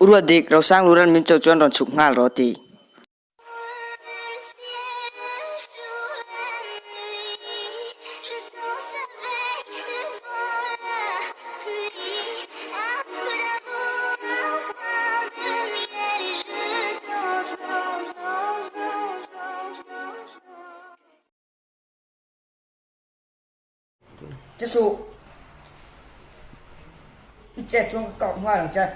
Urwadik Rosang Luran Mincho Chuan Ron Chukngal Roti. Chứ su ít chết chung cộng hoa đồng chơi